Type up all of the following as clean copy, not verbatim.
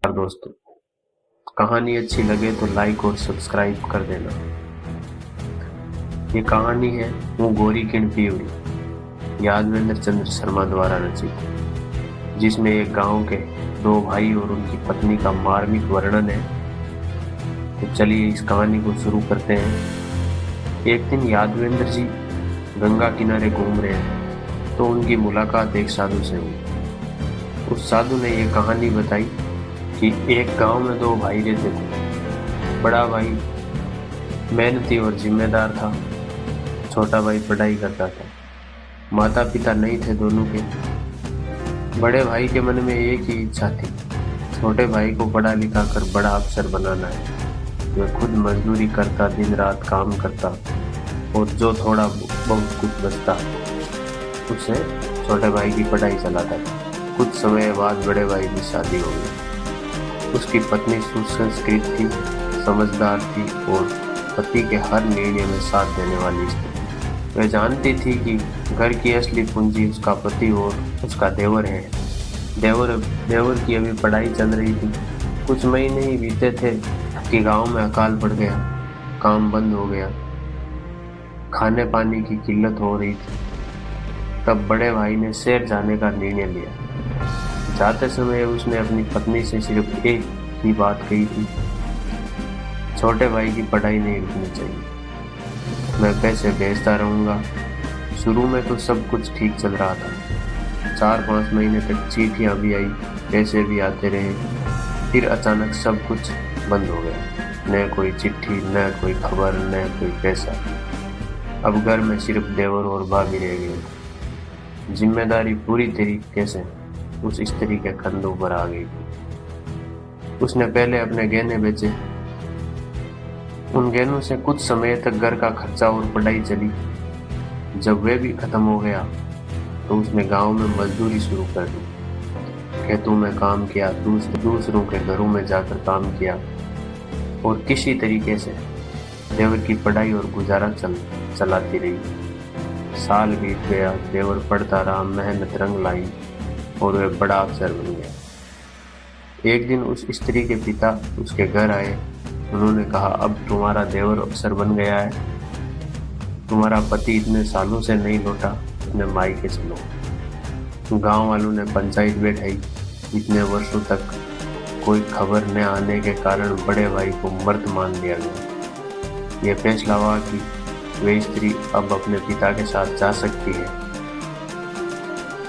दोस्तों, कहानी अच्छी लगे तो लाइक और सब्सक्राइब कर देना। ये कहानी है वो गोरी किण पीवड़ी, यादवेंद्र चंद्र शर्मा द्वारा रचित, जिसमें एक गांव के दो भाई और उनकी पत्नी का मार्मिक वर्णन है। तो चलिए इस कहानी को शुरू करते हैं। एक दिन यादवेंद्र जी गंगा किनारे घूम रहे हैं तो उनकी मुलाकात एक साधु से हुई। उस साधु ने ये कहानी बताई कि एक गांव में दो भाई रहते थे। बड़ा भाई मेहनती और जिम्मेदार था, छोटा भाई पढ़ाई करता था। माता पिता नहीं थे दोनों के। बड़े भाई के मन में एक ही इच्छा थी, छोटे भाई को पढ़ा लिखा कर बड़ा अफसर बनाना है। वह खुद मजदूरी करता, दिन रात काम करता और जो थोड़ा बहुत कुछ बचता उससे छोटे भाई की पढ़ाई चलाता था। कुछ समय बाद बड़े भाई की शादी हो गई। उसकी पत्नी सुसंस्कृत थी, समझदार थी और पति के हर निर्णय में साथ देने वाली थी। वह जानती थी कि घर की असली पूंजी उसका पति और उसका देवर है। देवर की अभी पढ़ाई चल रही थी। कुछ महीने ही बीते थे कि गांव में अकाल पड़ गया, काम बंद हो गया, खाने पानी की किल्लत हो रही थी। तब बड़े भाई ने शहर जाने का निर्णय लिया। जाते समय उसने अपनी पत्नी से सिर्फ एक ही बात कही थी, छोटे भाई की पढ़ाई नहीं रुकनी चाहिए। मैं पैसे भेजता रहूँगा। शुरू में तो सब कुछ ठीक चल रहा था। 4-5 महीने तक चिट्ठियाँ भी आई, पैसे भी आते रहे। फिर अचानक सब कुछ बंद हो गया। न कोई चिट्ठी, न कोई खबर, न कोई पैसा। अब घर में सिर्फ देवर और भाभी रह गए। जिम्मेदारी पूरी तरीके से उस स्त्री के कंधों पर आ गई। उसने पहले अपने गहने बेचे। उन गहनों से कुछ समय तक घर का खर्चा और पढ़ाई चली। जब वे भी खत्म हो गया तो उसने गांव में मजदूरी शुरू कर दी। खेतों में काम किया, दूसरों के घरों में जाकर काम किया और किसी तरीके से देवर की पढ़ाई और गुजारा चलाती रही। साल बीत गया, देवर पढ़ता रहा, मेहनत रंग लाई और वह बड़ा अफसर बन गया। एक दिन उस स्त्री के पिता उसके घर आए। उन्होंने कहा, अब तुम्हारा देवर अफसर बन गया है, तुम्हारा पति इतने सालों से नहीं लौटा, अपने मायके चलो। गांव वालों ने पंचायत बैठाई। इतने वर्षों तक कोई खबर न आने के कारण बड़े भाई को मर्द मान लिया गया। यह फैसला हुआ कि वे स्त्री अब अपने पिता के साथ जा सकती है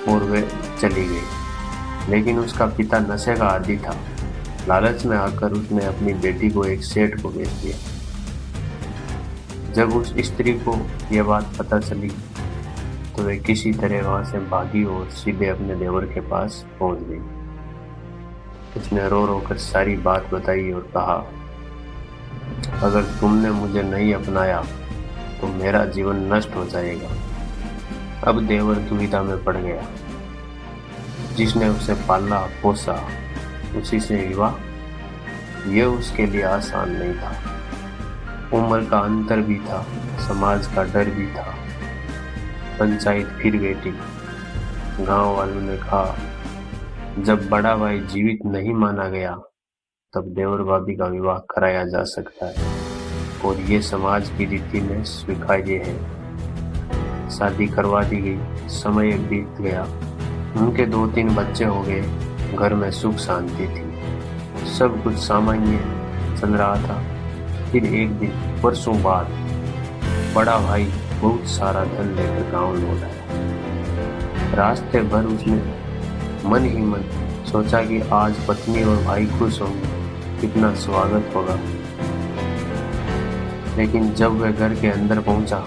और वे चली गई। लेकिन उसका पिता नशे का आदी था। लालच में आकर उसने अपनी बेटी को एक सेठ को बेच दिया। जब उस स्त्री को यह बात पता चली तो वे किसी तरह वहां से भागी और सीधे अपने देवर के पास पहुंच गई। उसने रो रो कर सारी बात बताई और कहा, अगर तुमने मुझे नहीं अपनाया तो मेरा जीवन नष्ट हो जाएगा। अब देवर दुविधा में पड़ गया। जिसने उसे पाला पोसा, उसी से विवाह, यह उसके लिए आसान नहीं था। उम्र का अंतर भी था, समाज का डर भी था। पंचायत फिर बैठी। गांव वालों ने कहा, जब बड़ा भाई जीवित नहीं माना गया तब देवर भाभी का विवाह कराया जा सकता है और ये समाज की रीति में स्वीकार्य है। शादी करवा दी गई। समय बीत गया। उनके 2-3 बच्चे हो गए। घर में सुख शांति थी। सब कुछ सामान्य चल रहा था। फिर एक दिन वर्षों बाद बड़ा भाई बहुत सारा धन लेकर गांव लौट आया। रास्ते भर उसने मन ही मन सोचा कि आज पत्नी और भाई खुश होंगे, कितना स्वागत होगा। लेकिन जब वह घर के अंदर पहुंचा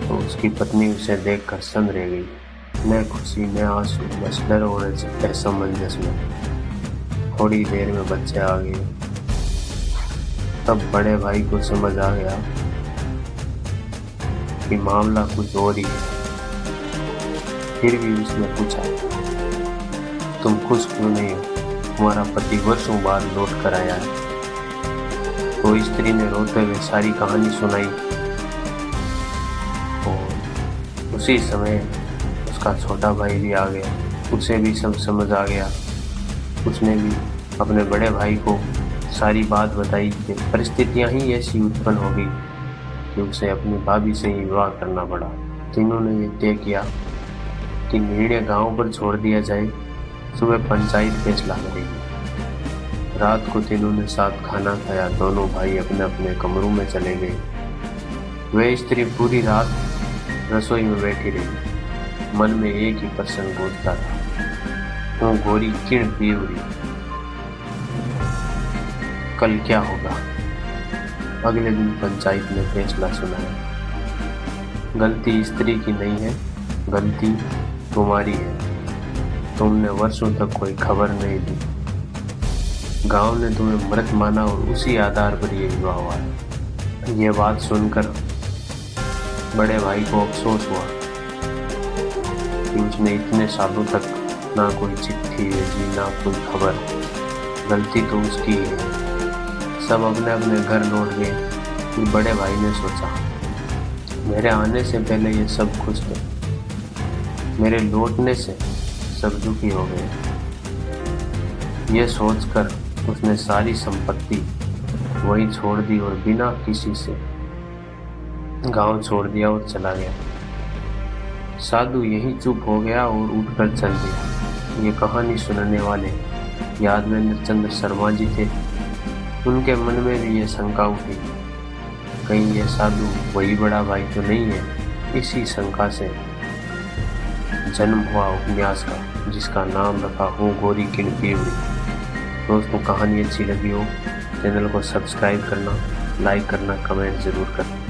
तो उसकी पत्नी उसे देखकर सन्न रह गई। न खुशी न आंसू, बस डर और असमंजस में। थोड़ी देर में बच्चे आ गए। तब बड़े भाई को समझ आ गया कि मामला कुछ और ही है। फिर भी उसने पूछा, तुम खुश क्यों नहीं हो? तुम्हारा पति वर्षों बाद लौट कर आया है। तो स्त्री ने रोते हुए सारी कहानी सुनाई और उसी समय उसका छोटा भाई भी आ गया। उसे भी सब समझ आ गया। उसने भी अपने बड़े भाई को सारी बात बताई कि परिस्थितियां ही ऐसी उत्पन्न हो गई कि उसे अपनी भाभी से ही विवाह करना पड़ा। तीनों ने ये तय किया कि निर्णय गांव पर छोड़ दिया जाए, सुबह पंचायत फैसला करेगी। रात को तीनों ने साथ खाना खाया, दोनों भाई अपने अपने कमरों में चले गए। वह स्त्री पूरी रात रसोई में बैठी रही, मन में एक ही प्रश्न गूंजता था, वो गोरी किण पीवरी, कल क्या होगा। अगले दिन पंचायत ने फैसला सुनाया, गलती स्त्री की नहीं है, गलती तुम्हारी है। तुमने वर्षों तक कोई खबर नहीं दी, गांव ने तुम्हें मृत माना और उसी आधार पर यह विवाह हुआ है। यह बात सुनकर बड़े भाई को अफसोस हुआ कि उसने इतने सालों तक ना कोई चिट्ठी भेजी, ना कोई खबर। गलती तो उसकी ही है। सब अपने अपने घर लौट गए। फिर बड़े भाई ने सोचा, मेरे आने से पहले ये सब खुश थे, मेरे लौटने से सब दुखी हो गए। यह सोचकर उसने सारी संपत्ति वहीं छोड़ दी और बिना किसी से गांव छोड़ दिया और चला गया। साधु यहीं चुप हो गया और उठकर चल दिया। ये कहानी सुनने वाले यादवेंद्र चंद्र शर्मा जी थे। उनके मन में भी ये शंका उठी, कहीं ये साधु वही बड़ा भाई तो नहीं है। इसी शंका से जन्म हुआ उपन्यास का, जिसका नाम रखा हूँ गोरी किण पीवड़ी। दोस्तों, कहानी अच्छी लगी हो चैनल को सब्सक्राइब करना, लाइक करना, कमेंट जरूर करना।